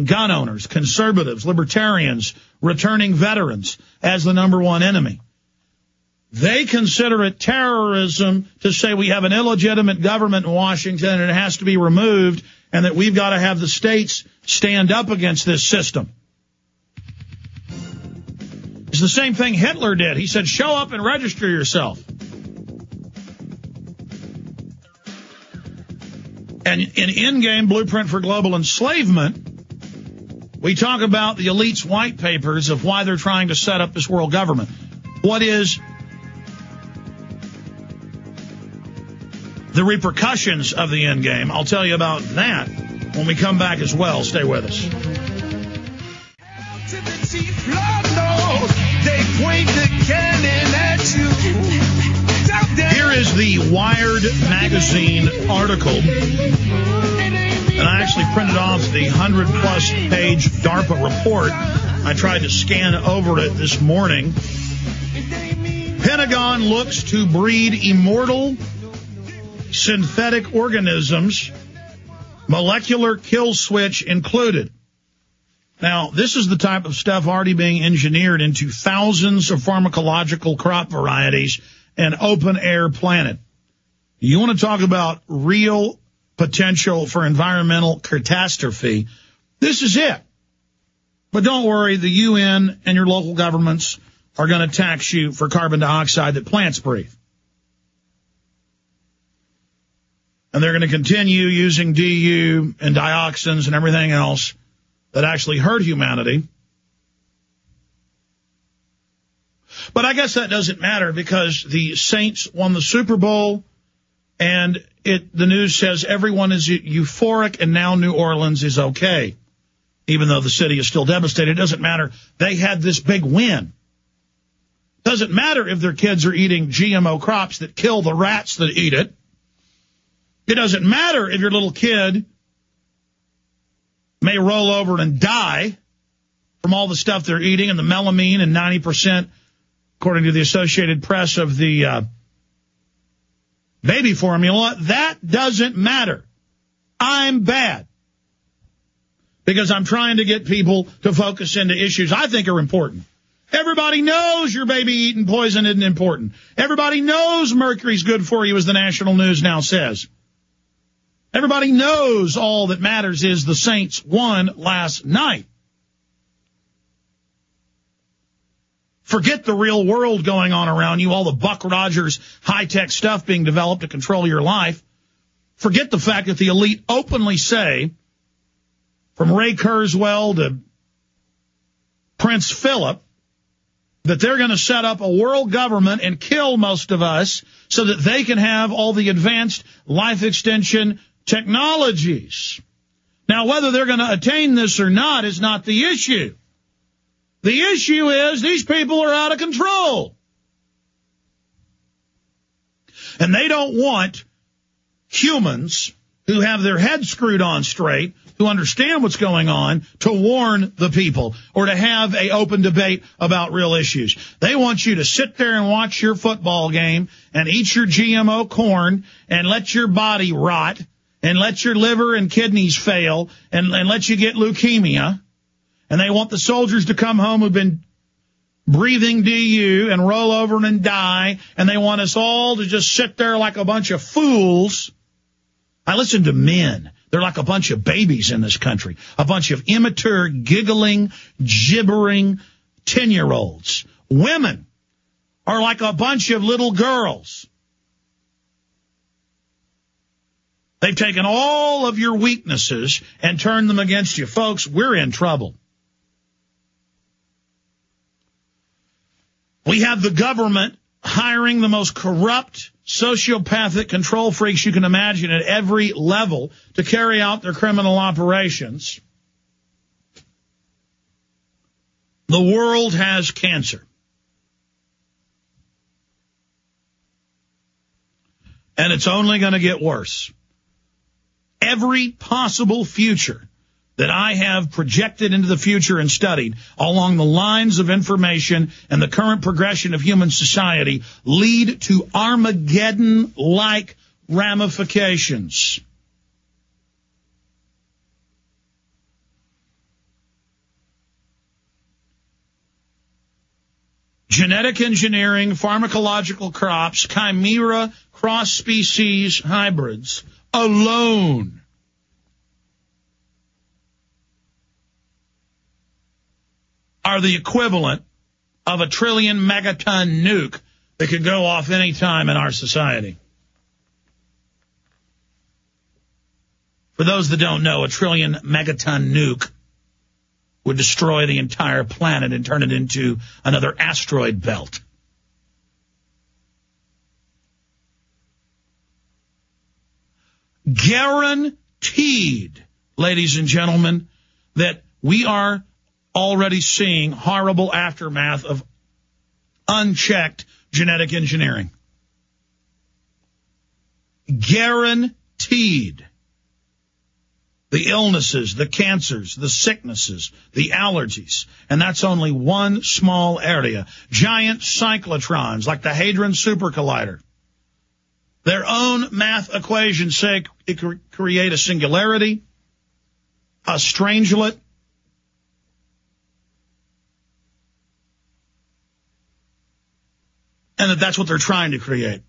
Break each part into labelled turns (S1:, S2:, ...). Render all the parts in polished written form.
S1: gun owners, conservatives, libertarians, returning veterans as the number one enemy. They consider it terrorism to say we have an illegitimate government in Washington and it has to be removed and that we've got to have the states stand up against this system. It's the same thing Hitler did. He said, show up and register yourself. And in Endgame, Blueprint for Global Enslavement, we talk about the elite's white papers of why they're trying to set up this world government. What is the repercussions of the Endgame? I'll tell you about that when we come back as well. Stay with us. Here is the Wired magazine article. And I actually printed off the 100-plus page DARPA report. I tried to scan over it this morning. Pentagon looks to breed immortal synthetic organisms, molecular kill switch included. Now, this is the type of stuff already being engineered into thousands of pharmacological crop varieties and open-air planet. You want to talk about real potential for environmental catastrophe, this is it. But don't worry, the UN and your local governments are going to tax you for carbon dioxide that plants breathe. And they're going to continue using DU and dioxins and everything else that actually hurt humanity. But I guess that doesn't matter because the Saints won the Super Bowl. And the news says everyone is euphoric and now New Orleans is okay. Even though the city is still devastated, it doesn't matter. They had this big win. Doesn't matter if their kids are eating GMO crops that kill the rats that eat it. It doesn't matter if your little kid may roll over and die from all the stuff they're eating and the melamine and 90%, according to the Associated Press, of the baby formula. That doesn't matter. I'm bad because I'm trying to get people to focus into issues I think are important. Everybody knows your baby eating poison isn't important. Everybody knows mercury's good for you, as the national news now says. Everybody knows all that matters is the Saints won last night. Forget the real world going on around you, all the Buck Rogers high-tech stuff being developed to control your life. Forget the fact that the elite openly say, from Ray Kurzweil to Prince Philip, that they're going to set up a world government and kill most of us so that they can have all the advanced life extension technologies. Now, whether they're going to attain this or not is not the issue. The issue is these people are out of control. And they don't want humans who have their heads screwed on straight, who understand what's going on, to warn the people or to have an open debate about real issues. They want you to sit there and watch your football game and eat your GMO corn and let your body rot and let your liver and kidneys fail and let you get leukemia. And they want the soldiers to come home who've been breathing DU and roll over and die. And they want us all to just sit there like a bunch of fools. I listen to men. They're like a bunch of babies in this country. A bunch of immature, giggling, gibbering 10-year-olds. Women are like a bunch of little girls. They've taken all of your weaknesses and turned them against you. Folks, we're in trouble. We have the government hiring the most corrupt, sociopathic control freaks you can imagine at every level to carry out their criminal operations. The world has cancer. And it's only going to get worse. Every possible future that I have projected into the future and studied along the lines of information and the current progression of human society lead to Armageddon-like ramifications. genetic engineering, pharmacological crops, chimera, cross-species hybrids alone are the equivalent of a 1 trillion megaton nuke that could go off any time in our society. For those that don't know, a 1 trillion megaton nuke would destroy the entire planet and turn it into another asteroid belt. Guaranteed, ladies and gentlemen, that we are already seeing horrible aftermath of unchecked genetic engineering. Guaranteed. The illnesses, the cancers, the sicknesses, the allergies, and that's only one small area. Giant cyclotrons like the Hadron Super Collider. Their own math equations say it could create a singularity, a strangelet, and that's what they're trying to create.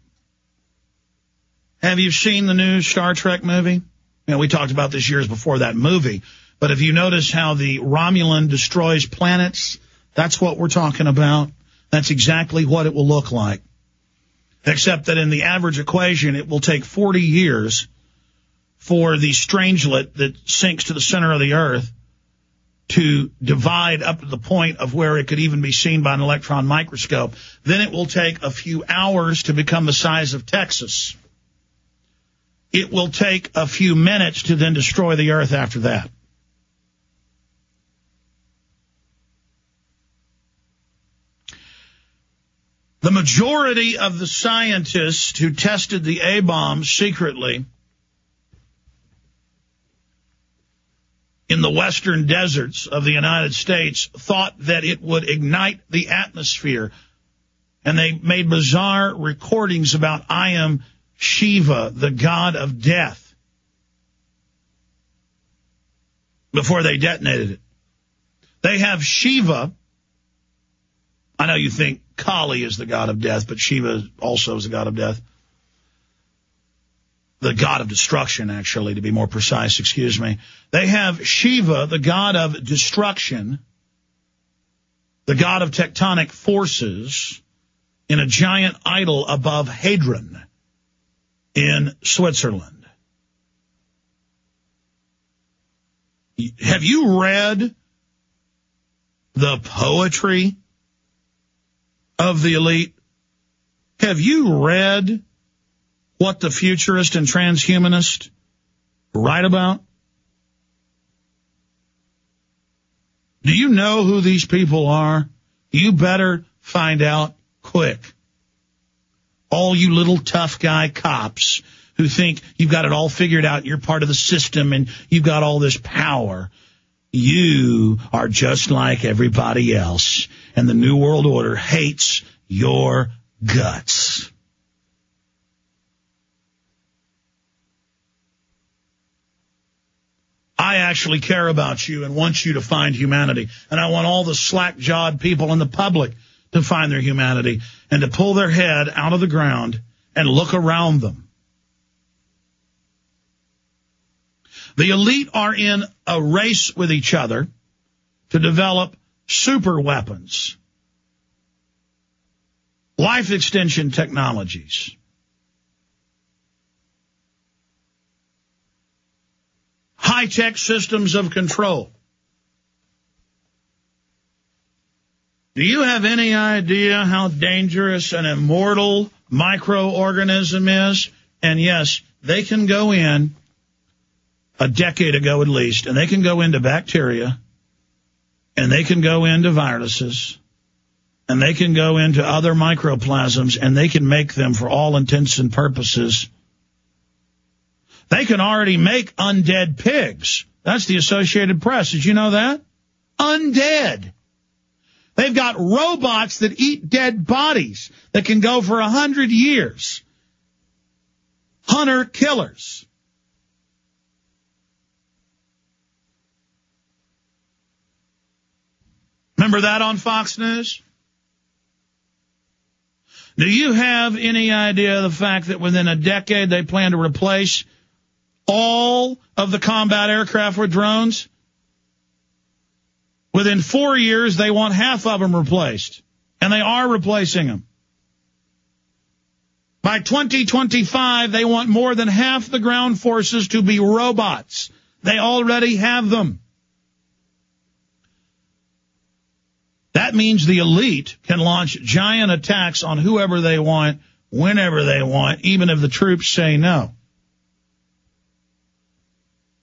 S1: Have you seen the new Star Trek movie? You know, we talked about this years before that movie, but if you notice how the Romulan destroys planets, that's what we're talking about. That's exactly what it will look like. Except that in the average equation, it will take 40 years for the strangelet that sinks to the center of the Earth to divide up to the point of where it could even be seen by an electron microscope. Then it will take a few hours to become the size of Texas. It will take a few minutes to then destroy the Earth after that. The majority of the scientists who tested the A-bomb secretly in the western deserts of the United States thought that it would ignite the atmosphere. And they made bizarre recordings about I am Shiva, the god of death, before they detonated it. They have Shiva. I know you think Kali is the god of death, but Shiva also is the god of death. The god of destruction, actually, to be more precise, excuse me. They have Shiva, the god of destruction, the god of tectonic forces, in a giant idol above Hadron in Switzerland. Have you read the poetry of the elite? Have you read what the futurist and transhumanist write about? Do you know who these people are? You better find out quick. All you little tough guy cops who think you've got it all figured out, you're part of the system and you've got all this power. You are just like everybody else, and the New World Order hates your guts. I actually care about you and want you to find humanity, and I want all the slack-jawed people in the public to find their humanity and to pull their head out of the ground and look around them. The elite are in a race with each other to develop super weapons, life extension technologies, high-tech systems of control. Do you have any idea how dangerous an immortal microorganism is? And yes, they can go in, a decade ago at least, and they can go into bacteria, and they can go into viruses, and they can go into other microplasms, and they can make them, for all intents and purposes, they can already make undead pigs. That's the Associated Press. Did you know that? Undead. They've got robots that eat dead bodies that can go for 100 years. Hunter-killers. Remember that on Fox News? Do you have any idea of the fact that within a decade they plan to replace all of the combat aircraft with drones? Within 4 years, they want half of them replaced, and they are replacing them. By 2025, they want more than half the ground forces to be robots. They already have them. That means the elite can launch giant attacks on whoever they want, whenever they want, even if the troops say no.